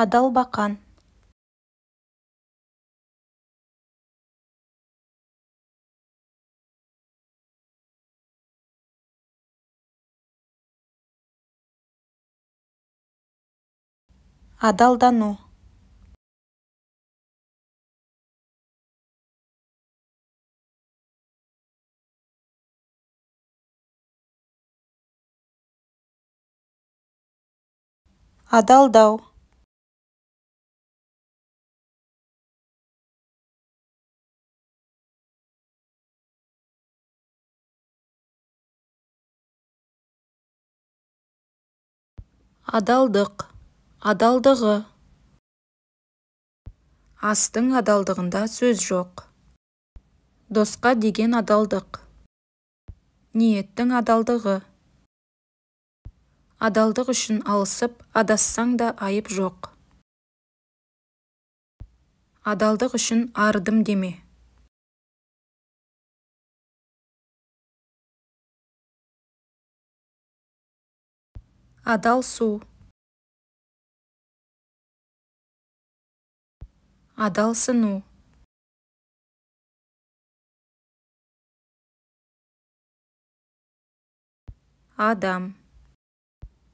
Адал бақан. Адалдану. Адалдау. Адалдық. Адалдығы. Астың адалдығында сөз жоқ. Досқа деген адалдық. Ниеттің адалдығы. Адалдық үшін алысып, адассаң да айып жоқ. Адалдық үшін арыдым деме. Адал су. Адал сыну. Адам.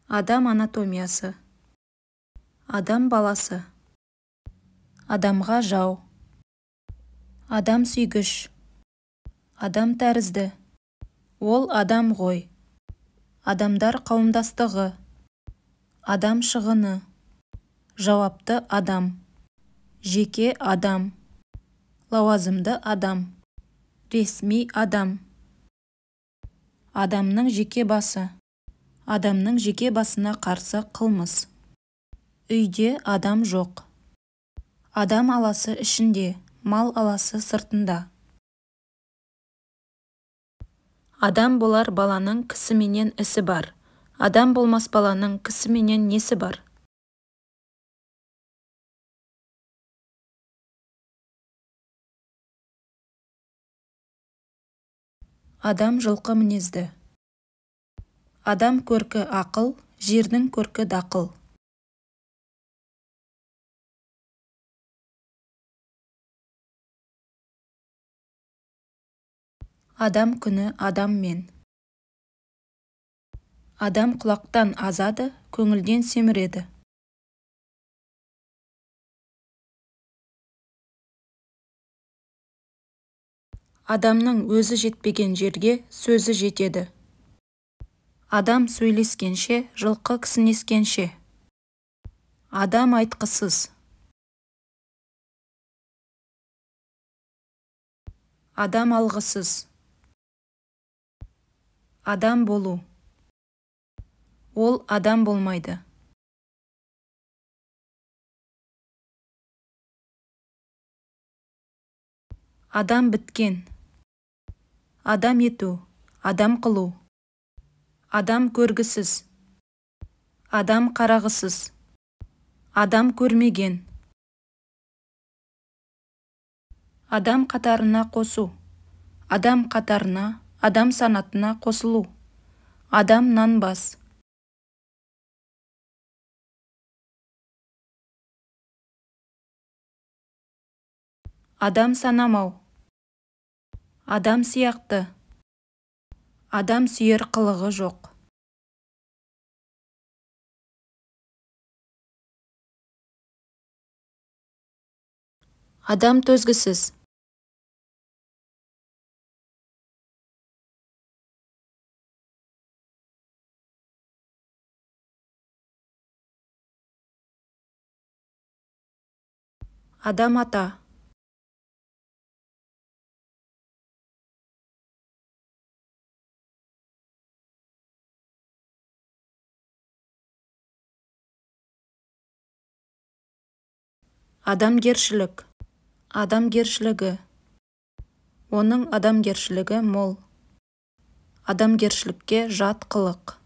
Адам анатомиясы. Адам баласы. Адамға жау. Адам сүйгіш. Адам тәрізді. Ол адам ғой. Адамдар қауымдастығы. Адам шығыны. Жауапты адам. Жеке адам. Лауазымды адам. Ресми адам. Адамның жеке басы. Адамның жеке басына қарсы қылмыс. Үйде адам жоқ. Адам аласы ішінде, мал аласы сыртында. Адам болар баланың кісіменен ісі бар. Адам болмас баланың кісіменен несі бар? Адам жылқы мінезді. Адам көркі ақыл, жердің көркі дақыл. Адам күні адаммен. Адам құлақтан азады, көңілден семіреді. Адамның өзі жетпеген жерге сөзі жетеді. Адам сөйлескенше, жылқы кісінескенше. Адам айтқысыз. Адам алғысыз. Адам болу. Ол адам болмайды. Адам біткен. Адам ету. Адам қылу. Адам көргісіз. Адам қарағысыз. Адам көрмеген. Адам қатарына қосу. Адам қатарына, адам санатына қосылу. Адам нанбас. Адам санамау. Адам сияқты. Адам сүйер қылығы жоқ. Адам төзгісіз. Адам ата. Адамгершілік. Адамгершілігі. Оның адамгершілігі мол. Адамгершілікке жат қылық.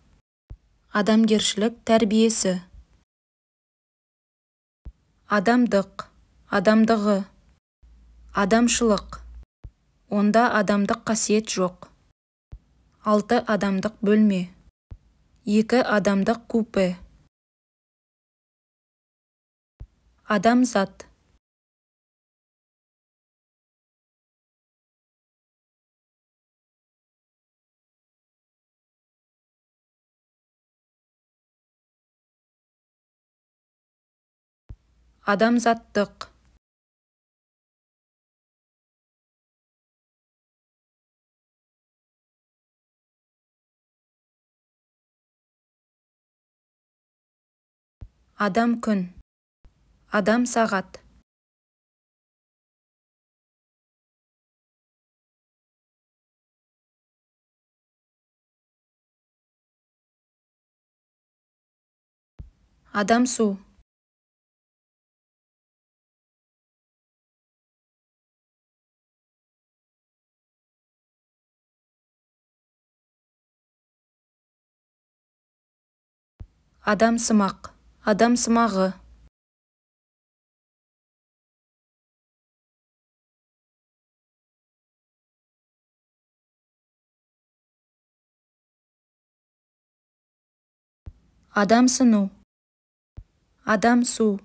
Адамгершілік тәрбиесі. Адамдық. Адамдығы. Адамшылық. Онда адамдық қасиет жоқ. 6 адамдық бөлме. 2 адамдық купе. Адамзат. Адамзаттық. Адам күн. Адам сағат. Адам су. Адам сымақ. Адам сымағы. Адам сыну. Адам су.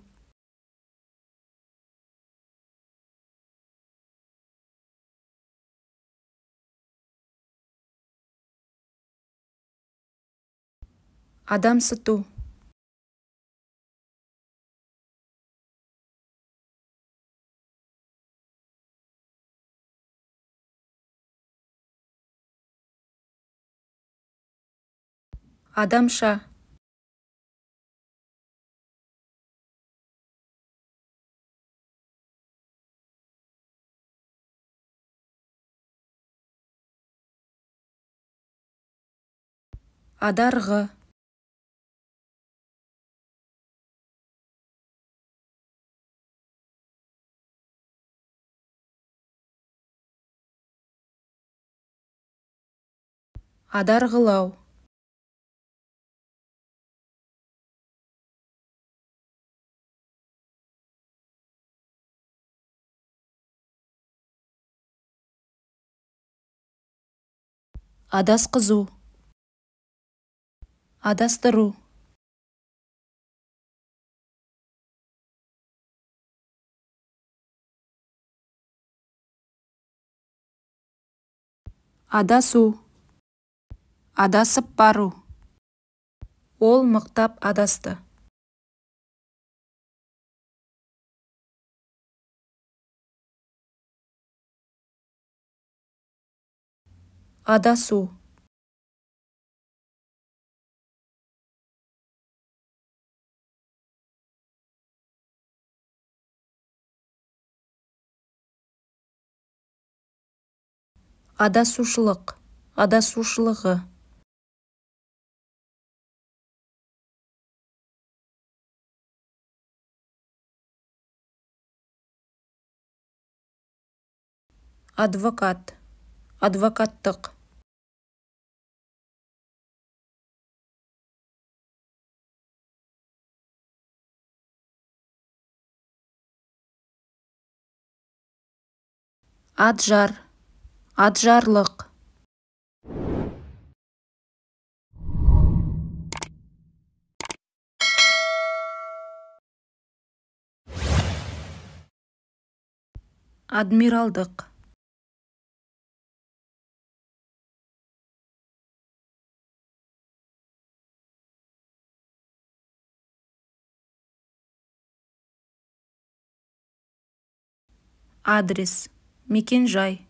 Адам сыту. Адамша. Адарғы. Адарғылау. Адасқызу. Адастыру. Адасу. Адасып бару. Ол мықтап адасты. Адасу. Адасушылық. Адасушылығы. Адвокат. Адвокаттық. Аджар. Аджарлық. Адмиралдық. Адрес. Мекен-жай.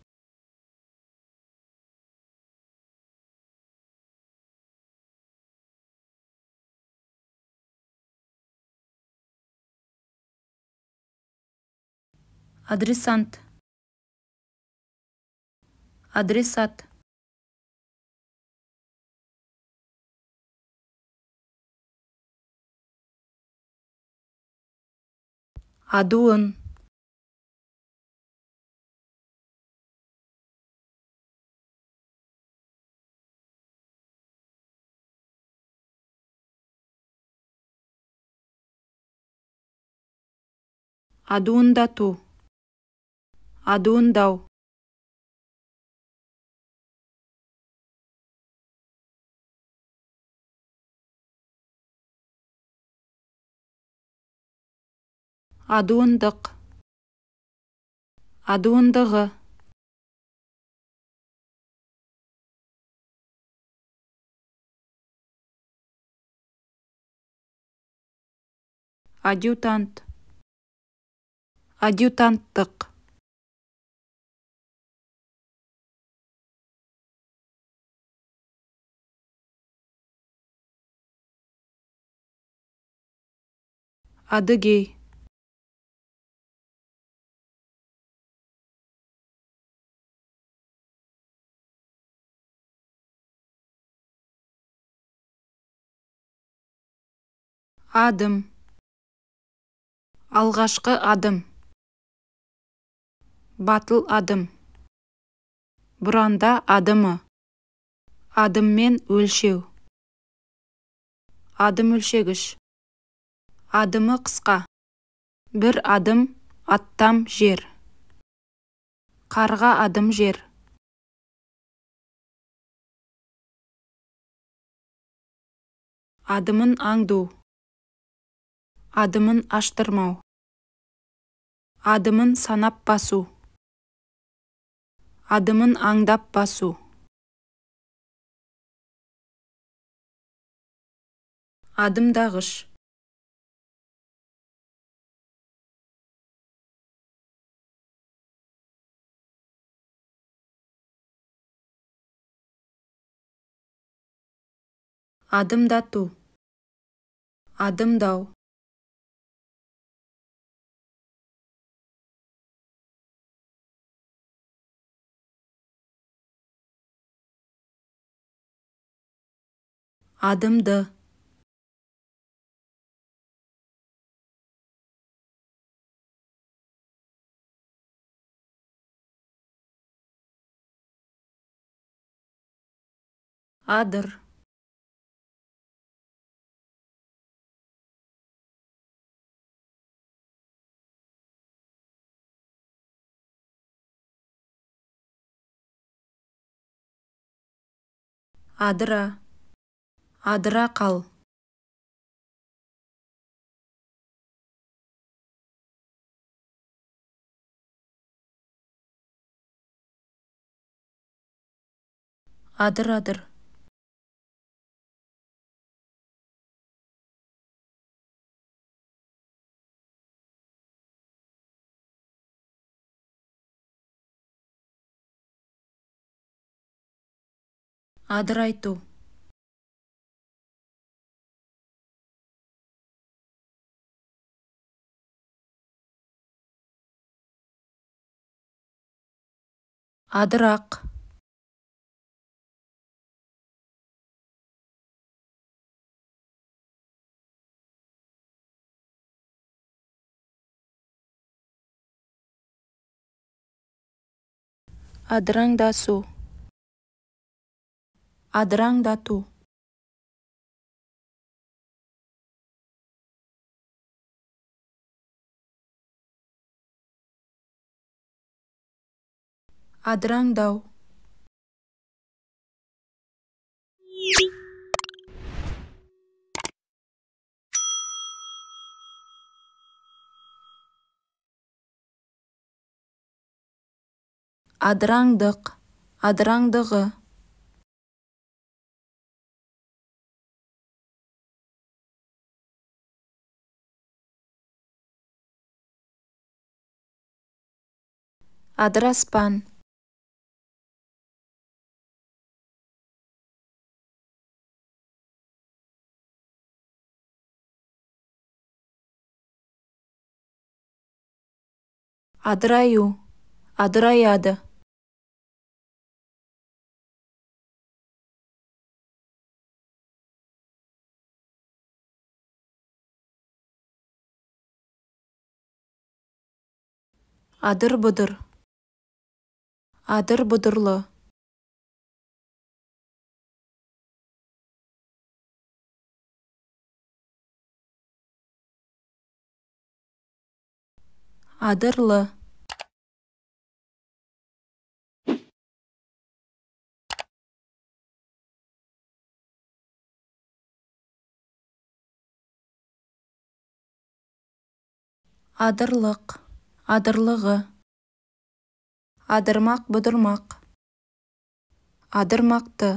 Адресант. Адресат. Адуын. Адуындату. Адуындау. Адуындық. Адуындығы. Адъютант. Адъютанттық. Адыгей. Адым. Алғашқы адым. Батыл адым. Бұранда адымы. Адыммен өлшеу. Адым өлшегіш. Адымы қысқа. Бір адым аттам жер. Қарға адым жер. Адымын аңду. Адымын аштырмау. Адымын санап басу. Адымын аңдап басу. Адымдағыш. Адымдату. Адымдау. Адымды. Адыр. Адыра. Адыра қал. Адыр-адыр. Адырайту. Адырақ. Адыраңдасу. Адыраңдату. Адыраңдау. Адыраңдық. Адыраңдығы. Адыраспан. Адыраю. Адыраяды. Адыр-бұдыр. Адыр-бұдырлы. Адырлы. адырлық, адырлығы, адырмақ, бұдырмақ, адырмақты,